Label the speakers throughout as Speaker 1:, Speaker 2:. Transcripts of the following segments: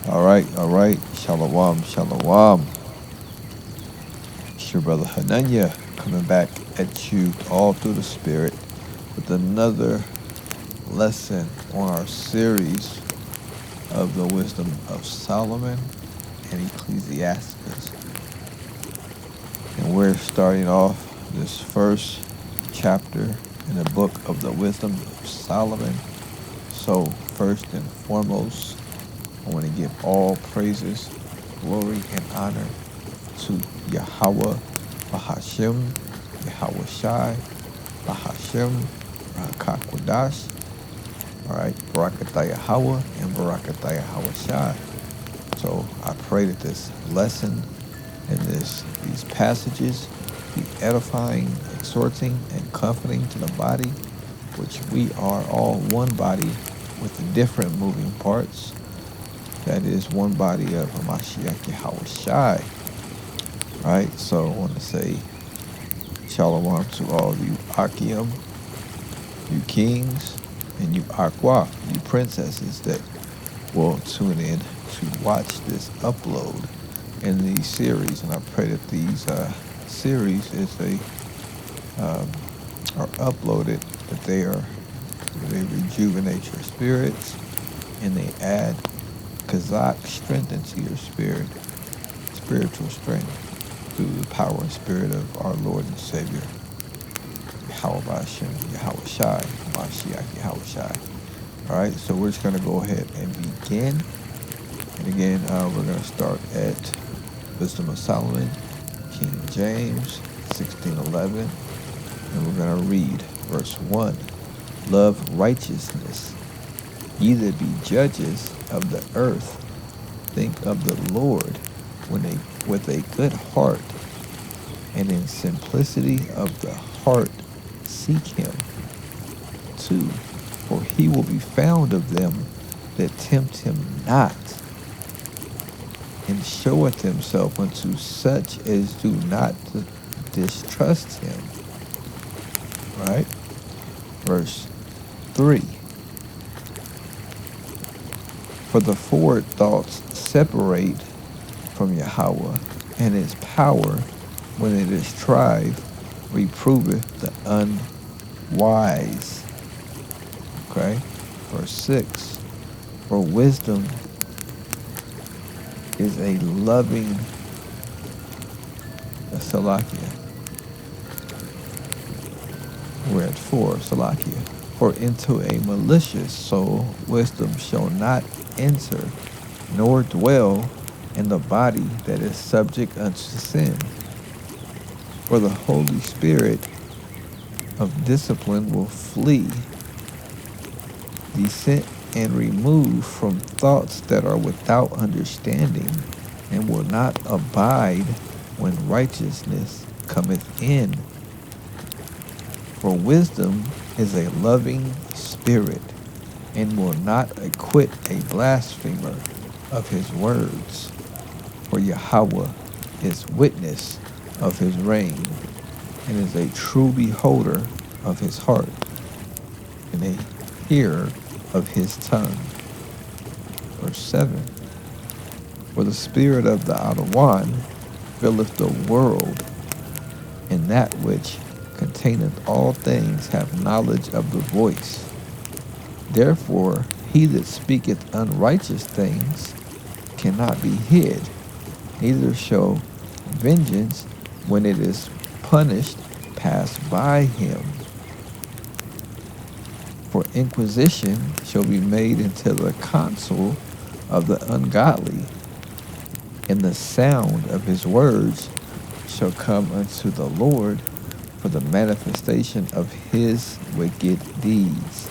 Speaker 1: All right, all right. Shalawam, shalawam. It's your brother Hananya coming back at you all through the Spirit with another lesson on our series of the wisdom of Solomon and Ecclesiastes. And we're starting off this first chapter in the book of the wisdom of Solomon. So first and foremost, I want to give all praises, glory, and honor to Yahweh, Bahashem, Yahweh Shai, Bahashem, Rakakwadash. All right, Barakatah Yahweh and Barakatah Yahweh Shai. So I pray that this lesson and these passages be edifying, exhorting, and comforting to the body, which we are all one body with the different moving parts. That is one body of Hamashiach Yahweh Shai. Right? So I want to say Shalawam to all you Akim, you kings, and you Aqua, you princesses that will tune in to watch this upload in these series. And I pray that these series, as they are uploaded, that they rejuvenate your spirits and they add Kazakh strength into your spirit, spiritual strength, through the power and spirit of our Lord and Savior, Yahweh Hashem, Yahweh Shai, Mashiach Yahweh Shai. All right, so we're just going to go ahead and begin. And again, we're going to start at Wisdom of Solomon, King James, 1611. And we're going to read verse 1. Love righteousness, ye that be judges of the earth, think of the Lord with a good heart, and in simplicity of the heart seek him. 2. For he will be found of them that tempt him not, and showeth himself unto such as do not distrust him. Right? Verse 3. For the forward thoughts separate from Yahweh, and his power, when it is tried, reproveth the unwise. Okay? Verse 6. For wisdom is a loving Salakia. We're at 4, Salakia. For into a malicious soul wisdom shall not enter, nor dwell in the body that is subject unto sin. For the Holy Spirit of discipline will flee, descend and remove from thoughts that are without understanding, and will not abide when righteousness cometh in. For wisdom is a loving spirit, and will not acquit a blasphemer of his words. For Yahweh is witness of his reign, and is a true beholder of his heart, and a hearer of his tongue. Verse 7. For the spirit of the Adawan filleth the world, and that which containeth all things have knowledge of the voice. Therefore he that speaketh unrighteous things cannot be hid, neither shall vengeance, when it is punished, pass by him. For inquisition shall be made into the counsel of the ungodly, and the sound of his words shall come unto the Lord for the manifestation of his wicked deeds.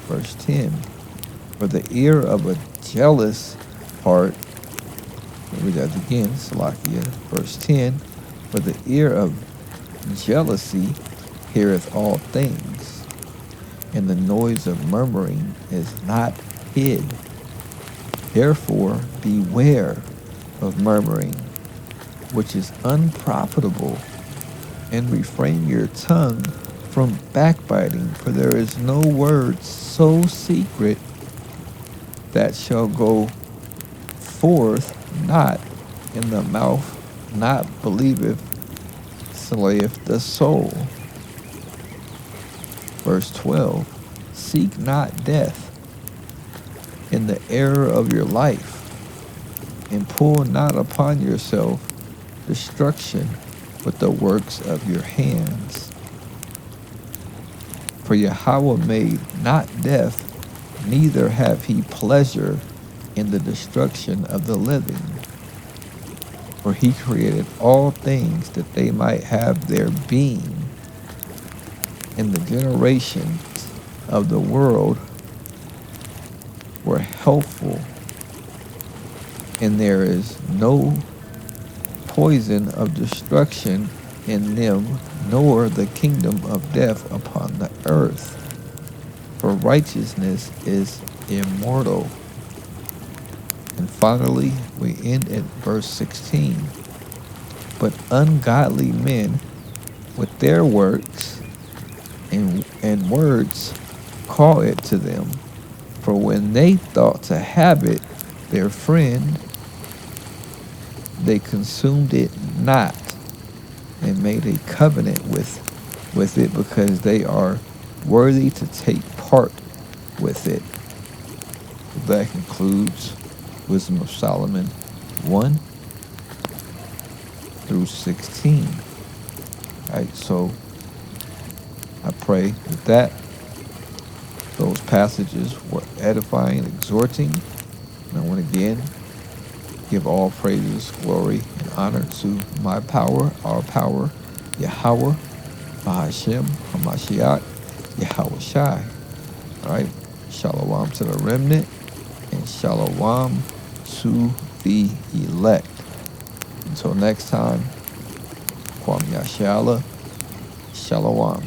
Speaker 1: Verse 10. For the ear of a jealous heart, read that again, Salakia. Verse 10. For the ear of jealousy heareth all things, and the noise of murmuring is not hid. Therefore beware of murmuring, which is unprofitable, and refrain your tongue from backbiting, for there is no word so secret that shall go forth not in the mouth, not believeth, slayeth the soul. Verse 12, seek not death in the error of your life, and pull not upon yourself destruction with the works of your hands. For Yahweh made not death, neither have he pleasure in the destruction of the living. For he created all things that they might have their being. In the generations of the world were healthful, and there is no poison of destruction in them, nor the kingdom of death upon the earth. For righteousness is immortal. And finally, we end at verse 16. But ungodly men with their works and words call it to them. For when they thought to have it, their friend, they consumed it not, and made a covenant with it, because they are worthy to take part with it. That concludes Wisdom of Solomon 1 through 16. All right, so I pray that those passages were edifying, exhorting. And I want to again give all praises, glory, and honor to my power, our power, Yahweh, Bahashem, Hamashiach, Yahweh Shai. All right, Shalawam to the remnant, and Shalawam to the elect. Until next time, Kwam Yashala, Shalawam.